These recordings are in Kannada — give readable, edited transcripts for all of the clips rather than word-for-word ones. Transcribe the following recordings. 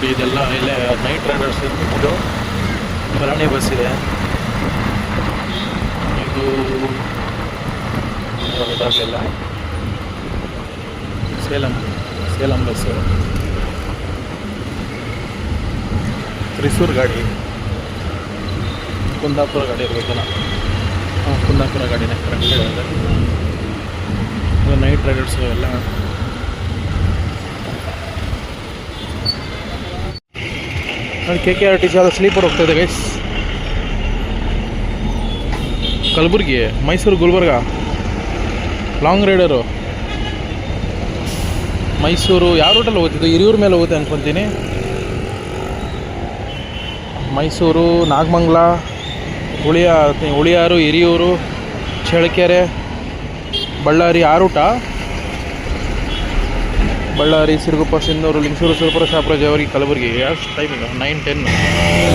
ನೋಡಿ ಇದೆಲ್ಲ ಇಲ್ಲೇ ನೈಟ್ ರೈಡರ್ಸ್ ಇದು ಭರಣಿ ಬಸ್ ಇದೆ. ಇದು ಇದಾಗಲಿಲ್ಲ, ಸೇಲಂ ಬಸ್ಸು, ತ್ರಿಸೂರ್ ಗಾಡಿ, ಕುಂದಾಪುರ ಗಾಡಿ ಇರಬೇಕಲ್ಲ. ಕುಂದಾಪುರ ಗಾಡಿನೇ ಕರೆಕ್ಟ್ ಹೇಳಿದೆ. ಇದು ನೈಟ್ ರೈಡರ್ಸು ಎಲ್ಲ. ನೋಡಿ KKRTC ಅದು ಸ್ಲೀಪರ್ ಹೋಗ್ತಾಯಿದೆ guys. Kalaburagi, Mysuru, Gulbarga long rider. Mysuru ಯಾವ ರೂಟಲ್ಲಿ ಹೋಗ್ತಿದ್ದು? ಹಿರಿಯೂರು ಮೇಲೆ ಹೋಗುತ್ತೆ ಅಂದ್ಕೊತೀನಿ. ಮೈಸೂರು, ನಾಗಮಂಗಲ, ಹುಳಿಯಾರು, ಹಿರಿಯೂರು, ಚಳ್ಳಕೆರೆ, ಬಳ್ಳಾರಿ ಆ ರೂಟ. ಬಳ್ಳಾರಿ, ಸಿರುಗುಪ್ಪ, ಸಿಂಧೂರು, ಲಿಂಗಸೂರು, ಸುರಪುರ, ಶಾಪುರ, ಜೇವರ್ಗಿ, ಕಲಬುರಗಿ. ಎಷ್ಟು ಟೈಮಿಂಗ್? 9:10.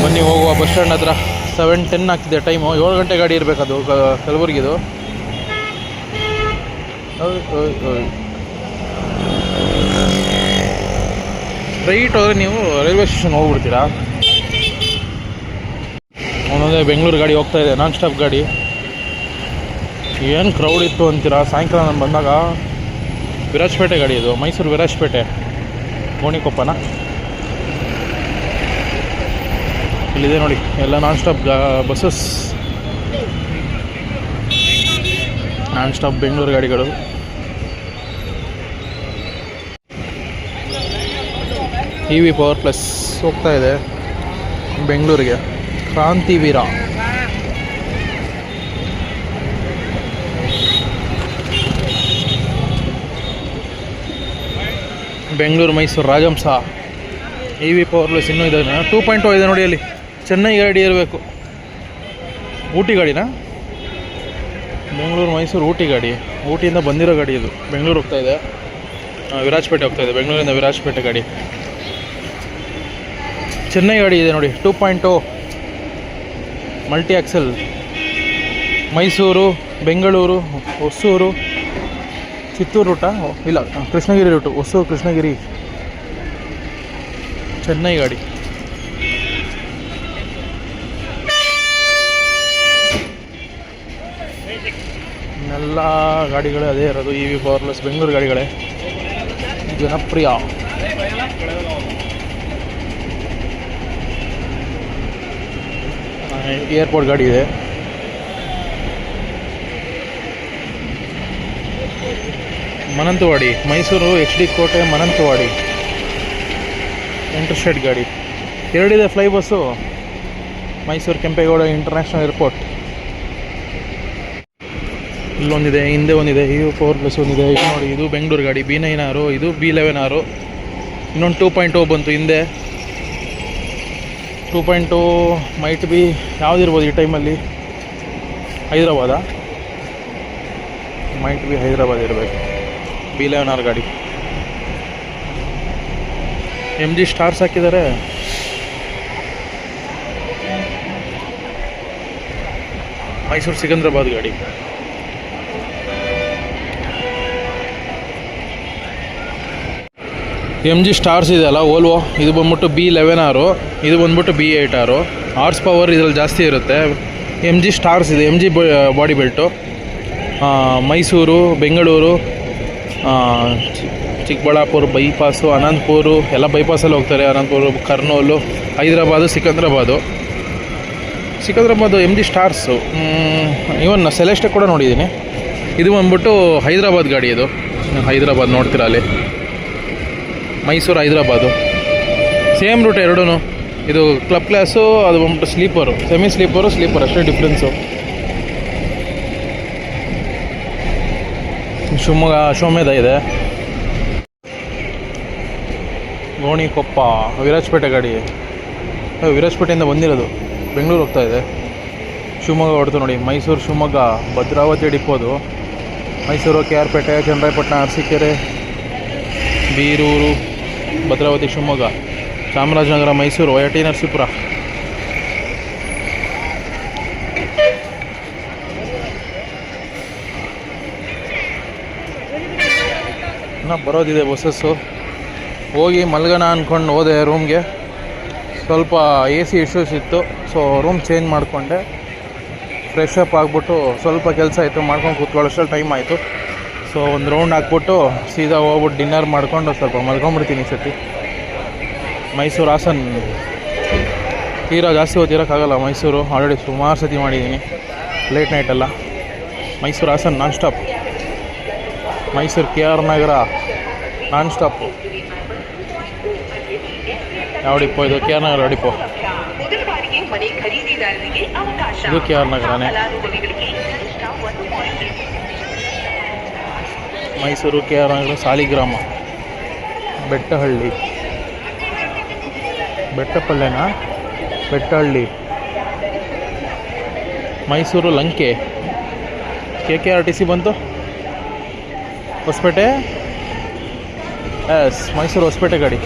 ಬನ್ನಿ ಹೋಗುವ. ಬಸ್ ಸ್ಟ್ಯಾಂಡ್ ಹತ್ರ 7:10 ಆಗ್ತಿದೆ ಟೈಮು. 7 ಗಂಟೆ ಗಾಡಿ ಇರಬೇಕದು ಕಲಬುರಗಿದು. ಸ್ಟ್ರೈಟ್ ಹೋದರೆ ನೀವು ರೈಲ್ವೆ ಸ್ಟೇಷನ್ ಹೋಗ್ಬಿಡ್ತೀರಾ. ಒಂದೊಂದೇ ಬೆಂಗಳೂರು ಗಾಡಿ ಹೋಗ್ತಾ ಇದೆ, ನಾನ್ ಸ್ಟಾಪ್ ಗಾಡಿ. ಏನು ಕ್ರೌಡ್ ಇತ್ತು ಅಂತೀರಾ. ಸಾಯಂಕಾಲ ನಾನು ಬಂದಾಗ ವಿರಾಜಪೇಟೆ ಗಾಡಿ ಇದು, ಮೈಸೂರು ವಿರಾಜಪೇಟೆ, ಗೋಣಿಕೊಪ್ಪನ. ಇಲ್ಲಿದೆ ನೋಡಿ ಎಲ್ಲ non stop buses, non stop Bengaluru ಗಾಡಿಗಳು. EV ಪವರ್ ಪ್ಲಸ್ ಹೋಗ್ತಾ ಇದೆ ಬೆಂಗಳೂರಿಗೆ. Krantiveera, Bengaluru Mysuru Rajahamsa, EV power plus ಇನ್ನೂ ಇದೆ. 2.0 ಇದೆ ನೋಡಿ ಅಲ್ಲಿ. ಚೆನ್ನೈ ಗಾಡಿ ಇರಬೇಕು. ಊಟಿ ಗಾಡಿನಾ? ಬೆಂಗಳೂರು ಮೈಸೂರು ಊಟಿ ಗಾಡಿ. ಊಟಿಯಿಂದ ಬಂದಿರೋ ಗಾಡಿ ಇದು. ಬೆಂಗಳೂರು ಹೋಗ್ತಾ ಇದೆ, ವಿರಾಜಪೇಟೆ ಹೋಗ್ತಾ ಇದೆ. ಬೆಂಗಳೂರಿಂದ ವಿರಾಜಪೇಟೆ ಗಾಡಿ. ಚೆನ್ನೈ ಗಾಡಿ ಇದೆ ನೋಡಿ, 2.0 ಮಲ್ಟಿ ಆಕ್ಸೆಲ್. ಮೈಸೂರು, ಬೆಂಗಳೂರು, ಹೊಸೂರು, ಚಿತ್ತೂರು ರೂಟ ಇಲ್ಲ, ಕೃಷ್ಣಗಿರಿ ರೂಟು. ಹೊಸೂರು, ಕೃಷ್ಣಗಿರಿ, ಚೆನ್ನೈ ಗಾಡಿ. ಎಲ್ಲ ಗಾಡಿಗಳೇ ಅದೇ ಇರೋದು. EV ಪವರ್ ಪ್ಲಸ್ ಬೆಂಗಳೂರು ಗಾಡಿಗಳೇ ಜನಪ್ರಿಯ. ಏರ್ಪೋರ್ಟ್ ಗಾಡಿ ಇದೆ. ಮನಂತವಾಡಿ, ಮೈಸೂರು HD ಕೋಟೆ, ಮನಂತವಾಡಿ ಇಂಟರ್ಸ್ಟೇಟ್ ಗಾಡಿ. 2 ಇದೆ fly bus. Mysuru Kempegowda international airport. ಇಲ್ಲೊಂದಿದೆ, ಹಿಂದೆ ಒಂದಿದೆ. EV ಪವರ್ ಪ್ಲಸ್ ಒಂದಿದೆ. ಇದು ನೋಡಿ, ಇದು ಬೆಂಗಳೂರು ಗಾಡಿ. B9R, ಇದು B11R. ಇನ್ನೊಂದು 2.0 ಬಂತು ಹಿಂದೆ. 2.0 ಮೈಟ್ ಬಿ ಯಾವುದಿರ್ಬೋದು ಈ ಟೈಮಲ್ಲಿ? ಹೈದರಾಬಾದ? ಮೈಟ್ ಬಿ ಹೈದರಾಬಾದ್ ಇರಬೇಕು. B11R ಗಾಡಿ. MG ಸ್ಟಾರ್ಸ್ ಹಾಕಿದ್ದಾರೆ. ಮೈಸೂರು ಸಿಕಂದ್ರಾಬಾದ್ ಗಾಡಿ. MG ಸ್ಟಾರ್ಸ್ ಇದೆಯಲ್ಲ ಓಲ್ವೋ, ಇದು ಬಂದ್ಬಿಟ್ಟು B11R, ಇದು ಬಂದ್ಬಿಟ್ಟು B8R. ಹಾರ್ಸ್ ಪವರ್ ಇದರಲ್ಲಿ ಜಾಸ್ತಿ ಇರುತ್ತೆ. MG ಸ್ಟಾರ್ಸ್ ಇದೆ, MG body belt. Mysuru, Bengaluru, Chikkaballapura bypass, Anantapur ಎಲ್ಲ ಬೈಪಾಸಲ್ಲಿ ಹೋಗ್ತಾರೆ. Anantapur, Kurnool, Hyderabad, Secunderabad. MG stars. Even Celeste ಕೂಡ ನೋಡಿದ್ದೀನಿ. ಇದು ಬಂದ್ಬಿಟ್ಟು ಹೈದರಾಬಾದ್ ಗಾಡಿ. ಇದು ಹೈದರಾಬಾದ್ ನೋಡ್ತೀರಾ ಅಲ್ಲಿ. ಮೈಸೂರು, ಹೈದರಾಬಾದು ಸೇಮ್ ರೂಟ್ ಎರಡೂ. ಇದು ಕ್ಲಬ್ ಕ್ಲಾಸು, ಅದು ಬಂದ್ಬಿಟ್ಟು ಸ್ಲೀಪರು, ಸೆಮಿ ಸ್ಲೀಪರು, ಸ್ಲೀಪರ್ ಅಷ್ಟೇ ಡಿಫ್ರೆನ್ಸು. ಶಿವಮೊಗ್ಗ ಅಶ್ವಮೇಧ ಇದೆ. ಗೋಣಿಕೊಪ್ಪ, ವಿರಾಜಪೇಟೆ ಗಾಡಿ. ವಿರಾಜಪೇಟೆಯಿಂದ ಬಂದಿರೋದು, ಬೆಂಗಳೂರು ಹೋಗ್ತಾ ಇದೆ. ಶಿವಮೊಗ್ಗ ಹೊಡ್ತು ನೋಡಿ. ಮೈಸೂರು, ಶಿವಮೊಗ್ಗ, ಭದ್ರಾವತಿ ಡಿಪೋದು. ಮೈಸೂರು, KR ಪೇಟೆ, ಚನ್ನರಾಯಪಟ್ಟಣ, ಅರಸೀಕೆರೆ, ಬೀರೂರು, ಭದ್ರಾವತಿ, ಶಿವಮೊಗ್ಗ, ಚಾಮರಾಜನಗರ, ಮೈಸೂರು, YT ನರಸೀಪುರ. ಇನ್ನೂ ಬರೋದಿದೆ ಬಸ್ಸಸ್ಸು. ಹೋಗಿ ಮಲ್ಗೋಣ ಅಂದ್ಕೊಂಡು ಹೋದೆ ರೂಮ್ಗೆ. ಸ್ವಲ್ಪ ಎ ಸಿ ಇಶ್ಯೂಸ್ ಇತ್ತು. ಸೊ ರೂಮ್ ಚೇಂಜ್ ಮಾಡಿಕೊಂಡೆ, ಫ್ರೆಶ್ ಅಪ್ ಆಗಿಬಿಟ್ಟು ಸ್ವಲ್ಪ ಕೆಲಸ ಇತ್ತು ಮಾಡ್ಕೊಂಡು ಕೂತ್ಕೊಳ್ಳೋಷ್ಟರಲ್ಲಿ ಟೈಮ್ ಆಯಿತು. ಸೊ ಒಂದು ರೌಂಡ್ ಹಾಕ್ಬಿಟ್ಟು ಸೀದಾ ಹೋಗ್ಬಿಟ್ಟು ಡಿನ್ನರ್ ಮಾಡ್ಕೊಂಡು ಸ್ವಲ್ಪ ಮಲ್ಕೊಂಬಿಡ್ತೀನಿ ಈ ಸತಿ. ಮೈಸೂರು ಹಾಸನ್ ತೀರಾ ಜಾಸ್ತಿ ಹೊತ್ತಿರೋಕ್ಕಾಗಲ್ಲ. ಮೈಸೂರು ಆಲ್ರೆಡಿ ಸುಮಾರು ಸತಿ ಮಾಡಿದ್ದೀನಿ ಲೇಟ್ ನೈಟೆಲ್ಲ. Mysuru Hassan non stop, Mysuru K R Nagar non stop. ಯಾವ ಡಿಪೋ ಇದು? K R Nagar depot. ಇದು ಕೆ ಆರ್ ನಗರನೇ. ಮೈಸೂರು ಕೆ ಆರ್ ನಗರ ಸಾಲಿಗ್ರಾಮ, ಬೆಟ್ಟಹಳ್ಳಿ, ಬೆಟ್ಟಪಲ್ಲೆನಾ, ಬೆಟ್ಟಹಳ್ಳಿ, ಮೈಸೂರು ಲಂಕೆ, ಕೆ ಆರ್ ಟಿ ಸಿ ಬಂತು. ಹೊಸಪೇಟೆ, ಎಸ್ ಮೈಸೂರು ಹೊಸಪೇಟೆ ಗಾಡಿ.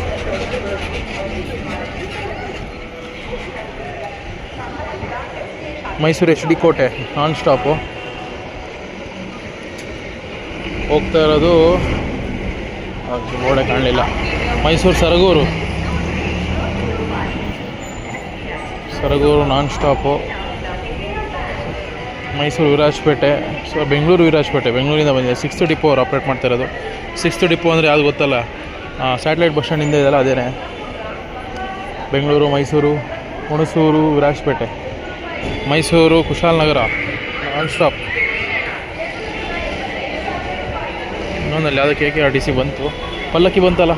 ಮೈಸೂರು ಎಚ್ ಡಿ ಕೋಟೆ ನಾನ್ ಸ್ಟಾಪು. ಹೋಗ್ತಾ ಇರೋದು ಬೋರ್ಡೆ ಕಾಣಲಿಲ್ಲ. ಮೈಸೂರು ಸರಗೂರು, ಸರಗೂರು ನಾನ್ ಸ್ಟಾಪು. ಮೈಸೂರು ವಿರಾಜಪೇಟೆ, ಸೊ ಬೆಂಗಳೂರು ವಿರಾಜಪೇಟೆ, ಬೆಂಗಳೂರಿಂದ ಬಂದಿದೆ. 6th ಡಿಪೋ ಅವ್ರು ಆಪ್ರೇಟ್ ಮಾಡ್ತಾ ಇರೋದು. 6th ಡಿಪೋ ಅಂದರೆ ಯಾವುದು ಗೊತ್ತಲ್ಲ, ಸ್ಯಾಟಲೈಟ್ ಬಸ್ ಸ್ಟ್ಯಾಂಡಿಂದ ಇದೆಯಲ್ಲ ಅದೇನೇ. Bengaluru, Mysuru, Hunsur, Virajpet, Mysuru Kushalnagar non stop. ಇನ್ನೊಂದಲ್ಲಿ ಯಾವುದೋ ಕೆ ಆರ್ ಟಿ ಸಿ ಬಂತು, ಪಲ್ಲಕ್ಕಿ ಬಂತಲ್ಲ.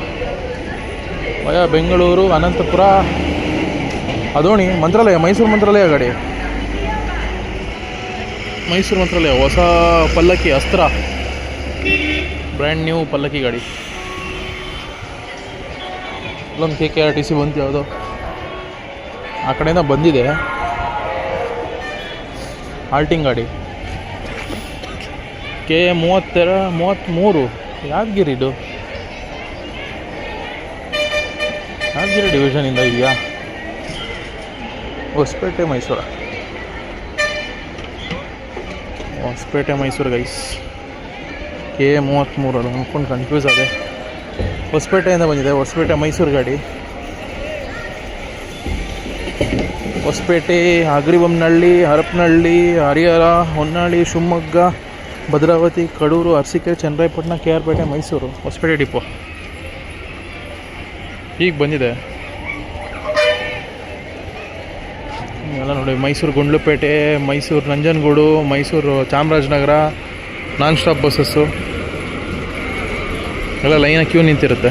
ವಯ ಬೆಂಗಳೂರು, ಅನಂತಪುರ, ಅದೋಣಿ, ಮಂತ್ರಾಲಯ, ಮೈಸೂರು ಮಂತ್ರಾಲಯ ಗಾಡಿ, ಮೈಸೂರು ಮಂತ್ರಾಲಯ ಹೊಸ ಪಲ್ಲಕ್ಕಿ, ಅಸ್ತ್ರ, ಬ್ರ್ಯಾಂಡ್ ನ್ಯೂ ಪಲ್ಲಕ್ಕಿ ಗಾಡಿ. ಅಲ್ಲೊಂದು ಕೆ ಆರ್ ಟಿ ಸಿ ಬಂತು ಯಾವುದೋ, ಆ ಕಡೆಯಿಂದ ಬಂದಿದೆ ಆಲ್ಟಿಂಗ್ ಗಾಡಿ. ಕೆ 33 ಯಾದಗಿರಿದು, ಯಾದಗಿರಿ ಡಿವಿಷನಿಂದ ಇದೆಯಾ? ಹೊಸಪೇಟೆ ಮೈಸೂರು, ಹೊಸಪೇಟೆ ಮೈಸೂರು ಗೈಸ್. ಕೆ 33 ಅದು ಅಂದ್ಕೊಂಡು ಕನ್ಫ್ಯೂಸ್ ಆದೆ. ಹೊಸಪೇಟೆಯಿಂದ ಬಂದಿದೆ, ಹೊಸಪೇಟೆ ಮೈಸೂರು ಗಾಡಿ. ಹೊಸಪೇಟೆ, ಅಗ್ರಿಬೊಮ್ಮನಹಳ್ಳಿ, ಹರಪನಹಳ್ಳಿ, ಹರಿಹರ, ಹೊನ್ನಾಳಿ, ಶಿವಮೊಗ್ಗ, ಭದ್ರಾವತಿ, ಕಡೂರು, ಅರಸೀಕೆರೆ, ಚನ್ನರಾಯಪಟ್ಟಣ, ಕೆ ಆರ್ ಪೇಟೆ, ಮೈಸೂರು ಹೊಸಪೇಟೆ ಡಿಪೋ ಈಗ ಬಂದಿದೆ ಎಲ್ಲ ನೋಡಿ. Mysuru Gundlupet, Mysuru Nanjangud, Mysuru Chamarajanagar non stop buses ಎಲ್ಲ ಲೈನ ಕ್ಯೂ ನಿಂತಿರುತ್ತೆ.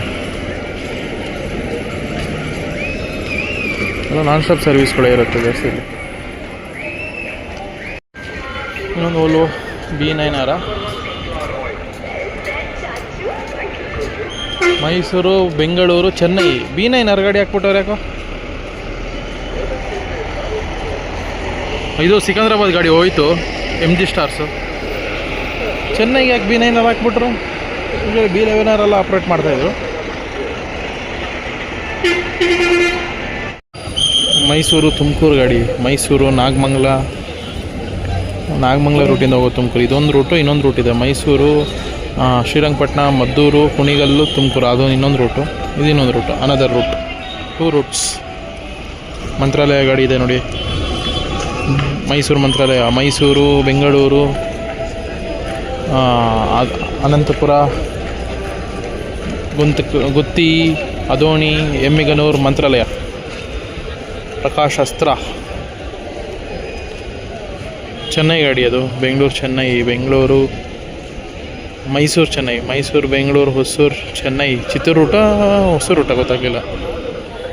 ಎಲ್ಲ ನಾನ್ ಸ್ಟಾಪ್ ಸರ್ವಿಸ್ಗಳೇ ಇರುತ್ತೆ ಜಾಸ್ತಿ. ಇನ್ನೊಂದು ಓಲೋ B9R, ಮೈಸೂರು, ಬೆಂಗಳೂರು, ಚೆನ್ನೈ. B9R ಗಾಡಿ ಹಾಕ್ಬಿಟ್ಟವ್ರು ಯಾಕೋ? ಇದು ಸಿಕಂದ್ರಾಬಾದ್ ಗಾಡಿ ಹೋಯ್ತು, MG ಸ್ಟಾರ್ಸು. ಚೆನ್ನೈಗೆ ಯಾಕೆ B9R ಹಾಕ್ಬಿಟ್ರು? B11R ಎಲ್ಲ ಆಪ್ರೇಟ್ ಮಾಡ್ತಾಯಿದ್ರು. ಮೈಸೂರು ತುಮಕೂರು ಗಾಡಿ, ಮೈಸೂರು ನಾಗಮಂಗಲ ರೂಟಿಂದ ಹೋಗೋ ತುಮಕೂರು. ಇದೊಂದು ರೂಟು, ಇನ್ನೊಂದು ರೂಟ್ ಇದೆ. ಮೈಸೂರು ಶ್ರೀರಂಗಪಟ್ಟಣ, ಮದ್ದೂರು, ಕುಣಿಗಲ್ಲು, ತುಮಕೂರು, ಅದು ಇನ್ನೊಂದು ರೂಟು. ಇದು ಇನ್ನೊಂದು ರೂಟು, ಅನದರ್ ರೂಟ್. 2 ರೂಟ್ಸ್. ಮಂತ್ರಾಲಯ ಗಾಡಿ ಇದೆ ನೋಡಿ, ಮೈಸೂರು ಮಂತ್ರಾಲಯ, ಮೈಸೂರು, ಬೆಂಗಳೂರು, ಅನಂತಪುರ, ಗುತ್ತಿ, ಅದೋಣಿ, ಎಮ್ಮಿಗನೂರು, ಮಂತ್ರಾಲಯ, ಪ್ರಕಾಶ್ ಅಸ್ತ್ರ. ಚೆನ್ನೈ ಗಾಡಿ ಅದು, ಬೆಂಗಳೂರು ಚೆನ್ನೈ, ಬೆಂಗಳೂರು ಮೈಸೂರು ಚೆನ್ನೈ, ಮೈಸೂರು ಬೆಂಗಳೂರು, ಹೊಸೂರು ಚೆನ್ನೈ. ಚಿತ್ತೂರು ರೂಟ, ಹೊಸೂರು ರೂಟ ಗೊತ್ತಾಗಲಿಲ್ಲ.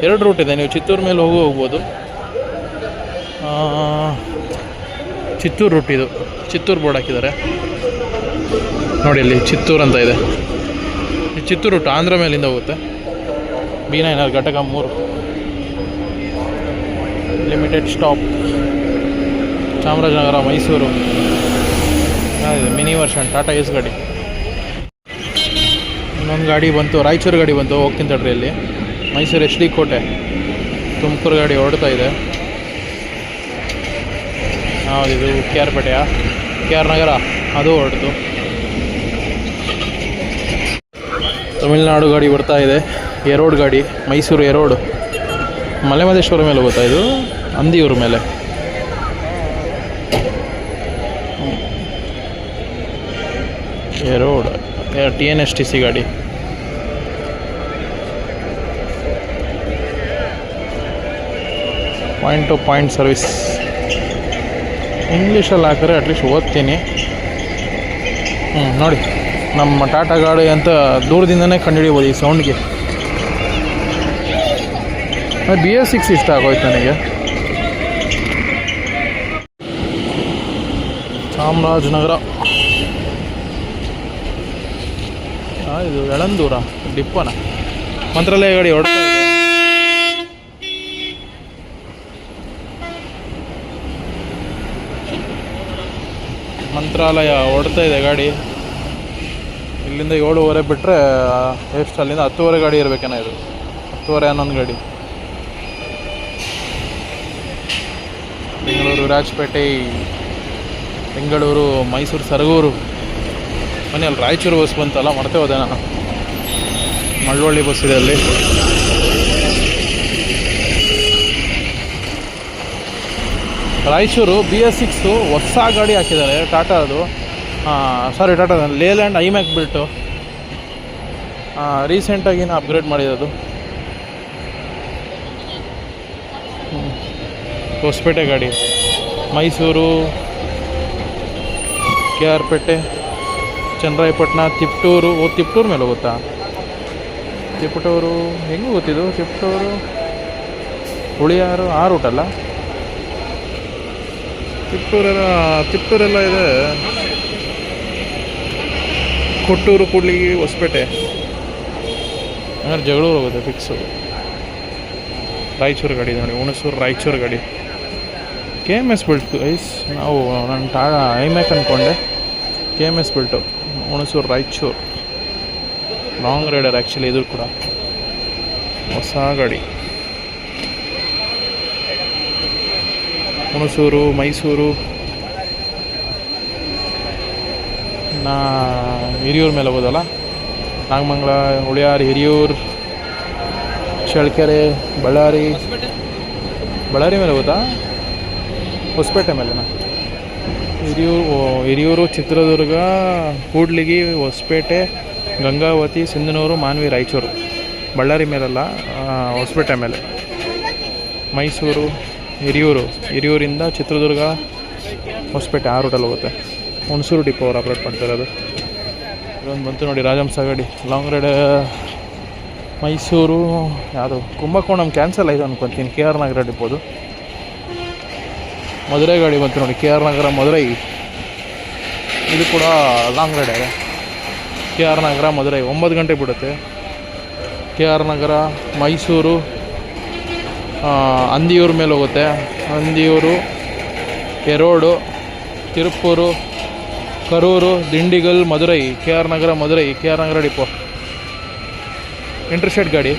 2 ರೂಟ್ ಇದೆ, ನೀವು ಚಿತ್ತೂರು ಮೇಲೆ ಹೋಗ್ಬೋದು. ಚಿತ್ತೂರು ರೂಟ್ ಇದು, ಚಿತ್ತೂರು ಬೋರ್ಡ್ ಹಾಕಿದ್ದಾರೆ ನೋಡಿ ಅಲ್ಲಿ, ಚಿತ್ತೂರು ಅಂತ ಇದೆ. ಈ ಚಿತ್ತೂರು ರೂಟ್ ಆಂಧ್ರ ಮೇಲಿಂದ ಹೋಗುತ್ತೆ. B9R ಘಟಕ 3 ಲಿಮಿಟೆಡ್ ಸ್ಟಾಪ್. ಚಾಮರಾಜನಗರ, ಮೈಸೂರು. ಯಾವುದು ಮಿನಿ ವರ್ಷನ್ ಟಾಟಾ ಎಸ್ ಗಾಡಿ. ಇನ್ನೊಂದು ಗಾಡಿ ಬಂತು, ರಾಯಚೂರು ಗಾಡಿ ಬಂತು, ಹೋಗ್ತೀನಿ ತಡ್ರಿ ಅಲ್ಲಿ. ಮೈಸೂರು HD ಕೋಟೆ, ತುಮಕೂರು ಗಾಡಿ ಹೊರಡ್ತಾ ಇದೆ. ಯಾವುದಿದು? ಕೆ ಆರ್ ಪೇಟೆಯ ಕೆ ಆರ್ ನಗರ, ಅದು ಹೊರಡ್ತು. ತಮಿಳ್ನಾಡು ಗಾಡಿ ಬರ್ತಾ ಇದೆ, ಎರೋಡ್ ಗಾಡಿ, ಮೈಸೂರು ಎರೋಡ್. ಮಲೆಮಹದೇಶ್ವರ ಮೇಲೆ ಹೋಗುತ್ತಾ ಇದು? ಅಂದಿಯೂರು ಮೇಲೆ. ರೋಡ್ TNSTC ಗಾಡಿ. Point to point service. ಇಂಗ್ಲೀಷಲ್ಲಿ ಹಾಕಿದ್ರೆ ಅಟ್ಲೀಸ್ಟ್ ಓದ್ತೀನಿ. ನೋಡಿ, ನಮ್ಮ ಟಾಟಾ ಗಾಡಿ ಅಂತ ದೂರದಿಂದನೇ ಕಂಡುಹಿಡಿಬೋದು ಈ ಸೌಂಡ್ಗೆ. BS6 ಇಷ್ಟ ಆಗೋಯ್ತು ನನಗೆ. ಚಾಮರಾಜನಗರ. ಇದು ಯಳಂದೂರ ಡಿಪ್ಪನ. ಮಂತ್ರಾಲಯ ಗಾಡಿ ಹೊಡ್ತಾ ಇದೆ. ಮಂತ್ರಾಲಯ ಹೊಡ್ತಾ ಇದೆ ಗಾಡಿ. ಇಲ್ಲಿಂದ 7:30 ಬಿಟ್ಟರೆ ಎಷ್ಟು? ಅಲ್ಲಿಂದ 10:30 ಗಾಡಿ ಇರಬೇಕೇನೋ. ಇದು 10:30 11 ಗಾಡಿ. ಬೆಂಗಳೂರು ರಾಜಪೇಟೆ, ಬೆಂಗಳೂರು ಮೈಸೂರು ಸರಗೂರು. ಮನೆ ಅಲ್ಲಿ ರಾಯಚೂರು ಬಸ್ ಬಂತಲ್ಲ, ಮರ್ತೇ ಹೋದೆ ನಾನು. ಮಳವಳ್ಳಿ ಬಸ್ ಇದೆ ಅಲ್ಲಿ. ರಾಯಚೂರು BS6 ಹೊಸ ಗಾಡಿ ಹಾಕಿದ್ದಾರೆ ಟಾಟಾ. ಅದು ಸಾರಿ ಟಾಟಾ ಲೇಲ್ಯಾಂಡ್ ಐಮ್ಯಾಕ್ ಬಿಲ್ಟು. ರೀಸೆಂಟಾಗಿನ ಅಪ್ಗ್ರೇಡ್ ಮಾಡಿರೋದು. ಹೊಸಪೇಟೆ ಗಾಡಿ. ಮೈಸೂರು, KR ಪೇಟೆ, ಚನ್ನರಾಯಪಟ್ಟಣ, ತಿಪ್ಟೂರು. ತಿಪ್ಟೂರು ಮೇಲೆ ಹೋಗುತ್ತಾ? ತಿಪ್ಟೂರು ಹೆಂಗೆ ಗೊತ್ತಿದ್ದು? ತಿಪ್ಟೂರು, ಹುಳಿಯಾರು ಆ ರೂಟಲ್ಲ. ತಿಪ್ಟೂರೆಲ್ಲ ಇದೆ. ಕೊಟ್ಟೂರು, ಕೂಡ್ಲಿಗಿ, ಹೊಸಪೇಟೆ. ಹಂಗಾರೆ ಜಗಳೂರು ಹೋಗುತ್ತೆ ಫಿಕ್ಸು. ರಾಯಚೂರು ಗಾಡಿ ನೋಡಿ, ಹುಣಸೂರು ರಾಯಚೂರು ಗಾಡಿ. KMS ಬಿಲ್ಟು ಐಸ್. ನಾವು ನಾನು ಐಮ್ಯಾಕ್ ಅಂದ್ಕೊಂಡೆ. KMS built Hunsur Raichur. Long rider actually ಇದು ಕೂಡ. ಹೊಸ ಗಾಡಿ. ಹುಣಸೂರು, ಮೈಸೂರು, ಹಿರಿಯೂರು ಮೇಲೆ ಹೋಗೋದಲ್ಲ. ನಾಗಮಂಗಲ, ಹುಳಿಯಾರು, ಹಿರಿಯೂರು, ಚಳ್ಳಕೆರೆ, ಬಳ್ಳಾರಿ ಮೇಲೆ ಹೋಗುತ್ತಾ? ಹೊಸಪೇಟೆ ಮೇಲೆನಾ? ಹಿರಿಯೂರು, ಚಿತ್ರದುರ್ಗ, ಕೂಡ್ಲಿಗಿ, ಹೊಸಪೇಟೆ, ಗಂಗಾವತಿ, ಸಿಂಧನೂರು, ಮಾನ್ವಿ, ರಾಯಚೂರು. ಬಳ್ಳಾರಿ ಮೇಲಲ್ಲ, ಹೊಸಪೇಟೆ ಮೇಲೆ. ಮೈಸೂರು, ಹಿರಿಯೂರಿಂದ ಚಿತ್ರದುರ್ಗ, ಹೊಸಪೇಟೆ ಆ ರೂಟಲ್ಲಿ ಹೋಗುತ್ತೆ. ಹುಣಸೂರು ಡಿಪೋ ಅವರು ಆಪ್ರೇಟ್ ಮಾಡ್ತಾಯಿರೋದು. ಇದೊಂದು ಬಂತು ನೋಡಿ, ರಾಜಹಂಸ ಗಾಡಿ ಲಾಂಗ್ ರೈಡ್. ಮೈಸೂರು ಯಾವುದು? ಕುಂಭಕೋಣಂ ಕ್ಯಾನ್ಸಲ್ ಆಯಿತು ಅನ್ಕೊತೀನಿ. KR ನಗರ ಡಿಪೋದು. ಮಧುರೈ ಗಾಡಿ ಬಂತು ನೋಡಿ, KR ನಗರ ಮಧುರೈ. ಇದು ಕೂಡ ಲಾಂಗ್ ರೈಡ್ ಇದೆ. KR ನಗರ ಮಧುರೈ 9 ಗಂಟೆ ಬಿಡುತ್ತೆ. KR ನಗರ, ಮೈಸೂರು, ಅಂದಿಯೂರು ಮೇಲೆ ಹೋಗುತ್ತೆ. ಅಂದಿಯೂರು, ಎರೋಡು, ತಿರುಪೂರು, ಕರೂರು, ದಿಂಡಿಗಲ್, ಮಧುರೈ. KR ನಗರ ಮಧುರೈ, KR ನಗರ ಡಿಪೋ. ಇಂಟರ್ಸ್ಟೇಟ್ ಗಾಡಿ.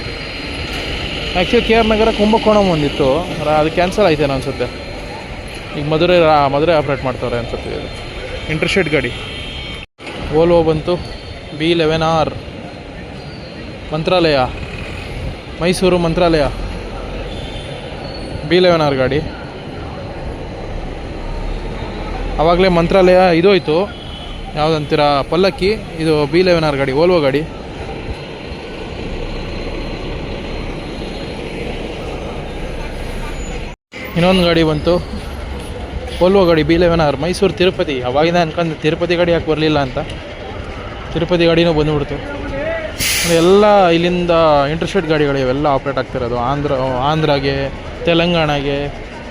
ಆ್ಯಕ್ಚುಲಿ KR ನಗರ ಕುಂಭಕೋಣಂ ಒಂದಿತ್ತು, ಅದು ಕ್ಯಾನ್ಸಲ್ ಆಯ್ತೇನೋ ಅನಿಸುತ್ತೆ. ಈಗ ಮಧುರೈ ಆಪ್ರೇಟ್ ಮಾಡ್ತಾರೆ ಅನ್ಸುತ್ತೆ. ಇದು ಇಂಟರ್ಸ್ಟೇಟ್ ಗಾಡಿ. ಓಲ್ವೋ ಬಂತು. B11R. ಮಂತ್ರಾಲಯ, ಮೈಸೂರು ಮಂತ್ರಾಲಯ. B11R ಗಾಡಿ. ಆವಾಗಲೇ ಮಂತ್ರಾಲಯ ಇದೋಯ್ತು. ಯಾವುದಂತೀರ? ಪಲ್ಲಕ್ಕಿ. ಇದು B11R ಗಾಡಿ, ಓಲ್ವೋ ಗಾಡಿ. ಇನ್ನೊಂದು ಗಾಡಿ ಬಂತು, ಓಲ್ವೋ ಗಾಡಿ B11R. ಮೈಸೂರು ತಿರುಪತಿ. ಅವಾಗಿಂದ ಅನ್ಕೊಂಡು ತಿರುಪತಿ ಗಾಡಿ ಯಾಕೆ ಬರಲಿಲ್ಲ ಅಂತ. ತಿರುಪತಿ ಗಾಡಿನೂ ಬಂದುಬಿಡ್ತು. ಎಲ್ಲ ಇಲ್ಲಿಂದ ಇಂಟರ್ಸ್ಟೇಟ್ ಗಾಡಿಗಳು ಇವೆಲ್ಲ ಆಪ್ರೇಟ್ ಆಗ್ತಿರೋದು. ಆಂಧ್ರಾಗೆ, ತೆಲಂಗಾಣಗೆ,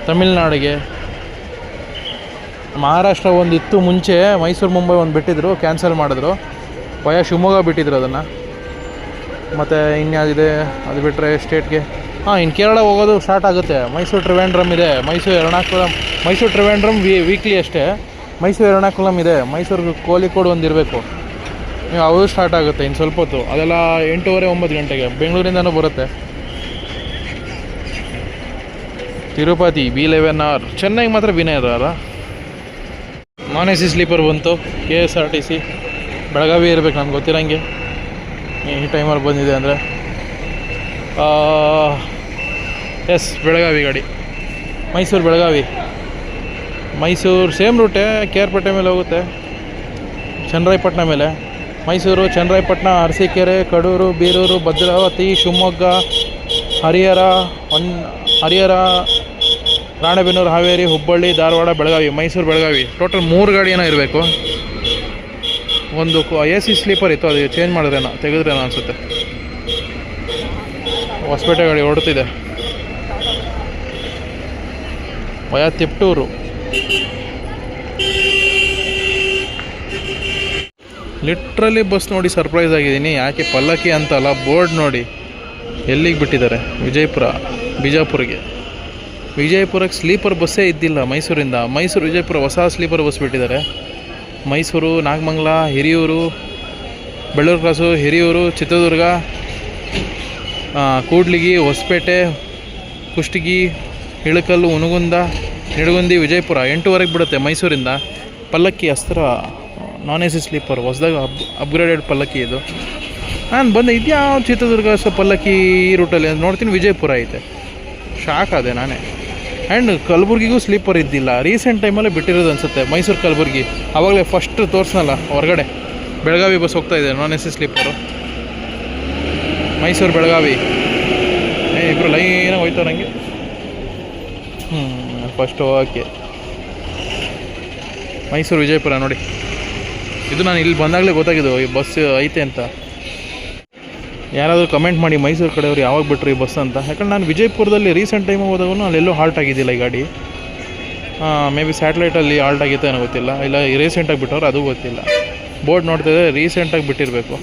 ತಮಿಳ್ನಾಡಿಗೆ. ಮಹಾರಾಷ್ಟ್ರ ಒಂದಿತ್ತು ಮುಂಚೆ. ಮೈಸೂರು ಮುಂಬೈ ಒಂದು ಬಿಟ್ಟಿದ್ರು, ಕ್ಯಾನ್ಸಲ್ ಮಾಡಿದ್ರು. ಶಿವಮೊಗ್ಗ ಬಿಟ್ಟಿದ್ರು ಅದನ್ನು. ಮತ್ತು ಇನ್ಯಾವುದಿದೆ ಅದು ಬಿಟ್ಟರೆ ಸ್ಟೇಟ್ಗೆ. ಇನ್ನು ಕೇರಳ ಹೋಗೋದು ಸ್ಟಾರ್ಟ್ ಆಗುತ್ತೆ. ಮೈಸೂರು ಟ್ರಿವೆಂಡ್ರಮ್ ಇದೆ. ಮೈಸೂರು ಟ್ರಿವೆಂಡ್ರಮ್ ವೀಕ್ಲಿ ಅಷ್ಟೇ. ಮೈಸೂರು ಎರ್ನಾಕುಲಮ್ ಇದೆ. ಮೈಸೂರಿಗೆ ಕೋಳಿಕೋಡು ಒಂದು ಇರಬೇಕು. ಅದು ಸ್ಟಾರ್ಟ್ ಆಗುತ್ತೆ ಇನ್ನು ಸ್ವಲ್ಪ ಹೊತ್ತು. ಅದೆಲ್ಲ 8:30 9 ಗಂಟೆಗೆ ಬೆಂಗಳೂರಿಂದನೂ ಬರುತ್ತೆ. ತಿರುಪತಿ B11R. ಚೆನ್ನೈಗೆ ಮಾತ್ರ ಬಿನೇ ಅದ. ನಾನ್ AC ಸ್ಲೀಪರ್ ಬಂತು. KSRTC. ಬೆಳಗಾವಿ ಇರಬೇಕು ನನಗೆ ಗೊತ್ತಿರೋಂಗೆ. ಈ ಟೈಮಲ್ಲಿ ಬಂದಿದೆ ಅಂದರೆ ಎಸ್ ಬೆಳಗಾವಿ ಗಾಡಿ, ಮೈಸೂರು ಬೆಳಗಾವಿ. ಮೈಸೂರು ಸೇಮ್ ರೂಟೇ, ಕೆ ಆರ್ ಪೇಟೆ ಮೇಲೆ ಹೋಗುತ್ತೆ, ಚನ್ನರಾಯಪಟ್ಟಣ ಮೇಲೆ. ಮೈಸೂರು, ಚನ್ನರಾಯಪಟ್ಟಣ, ಅರಸೀಕೆರೆ, ಕಡೂರು, ಬೀರೂರು, ಭದ್ರಾವತಿ, ಶಿವಮೊಗ್ಗ, ಹರಿಹರ, ರಾಣೆಬೆನ್ನೂರು, ಹಾವೇರಿ, ಹುಬ್ಬಳ್ಳಿ, ಧಾರವಾಡ, ಬೆಳಗಾವಿ. ಮೈಸೂರು ಬೆಳಗಾವಿ ಟೋಟಲ್ 3 ಗಾಡಿ ಏನೋ ಇರಬೇಕು. ಒಂದು AC ಸ್ಲೀಪರ್ ಇತ್ತು, ಅದು ಚೇಂಜ್ ಮಾಡಿದ್ರೇನೋ, ತೆಗೆದ್ರೇನೋ ಅನಿಸುತ್ತೆ. ಹೊಸಪೇಟೆ ಗಾಡಿ ಹೊರಡ್ತಿದೆ ವಯಾ ತಿಪ್ಟೂರು. ಲಿಟ್ರಲಿ ಬಸ್ ನೋಡಿ ಸರ್ಪ್ರೈಸ್ ಆಗಿದ್ದೀನಿ. ಯಾಕೆ ಪಲ್ಲಕ್ಕಿ ಅಂತಲ್ಲ, ಬೋರ್ಡ್ ನೋಡಿ ಎಲ್ಲಿಗೆ ಬಿಟ್ಟಿದ್ದಾರೆ. ಬಿಜಾಪುರಕ್ಕೆ ಸ್ಲೀಪರ್ ಬಸ್ಸೇ ಇದ್ದಿಲ್ಲ ಮೈಸೂರಿಂದ. ಮೈಸೂರು ವಿಜಯಪುರ ಹೊಸ ಸ್ಲೀಪರ್ ಬಸ್ ಬಿಟ್ಟಿದ್ದಾರೆ. ಮೈಸೂರು, ನಾಗಮಂಗಲ, ಹಿರಿಯೂರು, ಬೆಳ್ಳೂರು ಕ್ರಾಸು, ಹಿರಿಯೂರು, ಚಿತ್ರದುರ್ಗ, ಕೂಡ್ಲಿಗಿ, ಹೊಸಪೇಟೆ, ಕುಷ್ಟಗಿ, ಇಳಕಲ್ಲು, ಹುನಗುಂದ, ನಿಡಗುಂದಿ, ವಿಜಯಪುರ 8ವರೆಗೆ ಬಿಡುತ್ತೆ ಮೈಸೂರಿಂದ. ಪಲ್ಲಕ್ಕಿ ಅಸ್ತ್ರ ನಾನ್ AC ಸ್ಲೀಪರ್ ಹೊಸದಾಗ ಅಪ್ಗ್ರೇಡೆಡ್ ಪಲ್ಲಕ್ಕಿ ಇದು. ನಾನು ಬಂದೆ, ಇದ್ಯಾವ ಚಿತ್ರದುರ್ಗ ಪಲ್ಲಕ್ಕಿ ಈ ರೂಟಲ್ಲಿ ನೋಡ್ತೀನಿ, ವಿಜಯಪುರ ಐತೆ. ಶಾಕ್ ಆದೆ ನಾನೇ. ಆ್ಯಂಡ್ ಕಲಬುರ್ಗಿಗೂ ಸ್ಲೀಪರ್ ಇದ್ದಿಲ್ಲ, ರೀಸೆಂಟ್ ಟೈಮಲ್ಲೇ ಬಿಟ್ಟಿರೋದು ಅನಿಸುತ್ತೆ. ಮೈಸೂರು ಕಲಬುರ್ಗಿ ಆವಾಗಲೇ ಫಸ್ಟ್ ತೋರಿಸ್ನಲ್ಲ ಹೊರಗಡೆ. ಬೆಳಗಾವಿ ಬಸ್ ಹೋಗ್ತಾಯಿದೆ ನಾನ್ AC ಸ್ಲೀಪರು. ಮೈಸೂರು ಬೆಳಗಾವಿ ಇಬ್ಬರು ಲೈನಾಗಿ ಹೋಯ್ತಾರೆ ನನಗೆ. First okay. ಮೈಸೂರು ವಿಜಯಪುರ ನೋಡಿ, ಇದು ನಾನು ಇಲ್ಲಿ ಬಂದಾಗಲೇ ಗೊತ್ತಾಗಿದ್ದು ಈ ಬಸ್ ಐತೆ ಅಂತ. ಯಾರಾದರೂ ಕಮೆಂಟ್ ಮಾಡಿ ಮೈಸೂರು ಕಡೆಯವರು ಯಾವಾಗ ಬಿಟ್ಟರು ಈ ಬಸ್ ಅಂತ. ಯಾಕಂದ್ರೆ ನಾನು ವಿಜಯಪುರದಲ್ಲಿ ರೀಸೆಂಟ್ ಟೈಮ್ ಹೋದಾಗೂ ಅಲ್ಲೆಲ್ಲೂ ಹಾಲ್ಟ್ ಆಗಿದ್ದಿಲ್ಲ ಈ ಗಾಡಿ. ಮೇ ಬಿ ಸ್ಯಾಟಲೈಟಲ್ಲಿ ಹಾಲ್ಟ್ ಆಗಿತ್ತು ಏನೋ ಗೊತ್ತಿಲ್ಲ, ಇಲ್ಲ ರೀಸೆಂಟಾಗಿ ಬಿಟ್ಟವ್ರು ಅದು ಗೊತ್ತಿಲ್ಲ. ಬೋರ್ಡ್ ನೋಡ್ತಿದ್ದೆ ರೀಸೆಂಟಾಗಿ ಬಿಟ್ಟಿರಬೇಕು.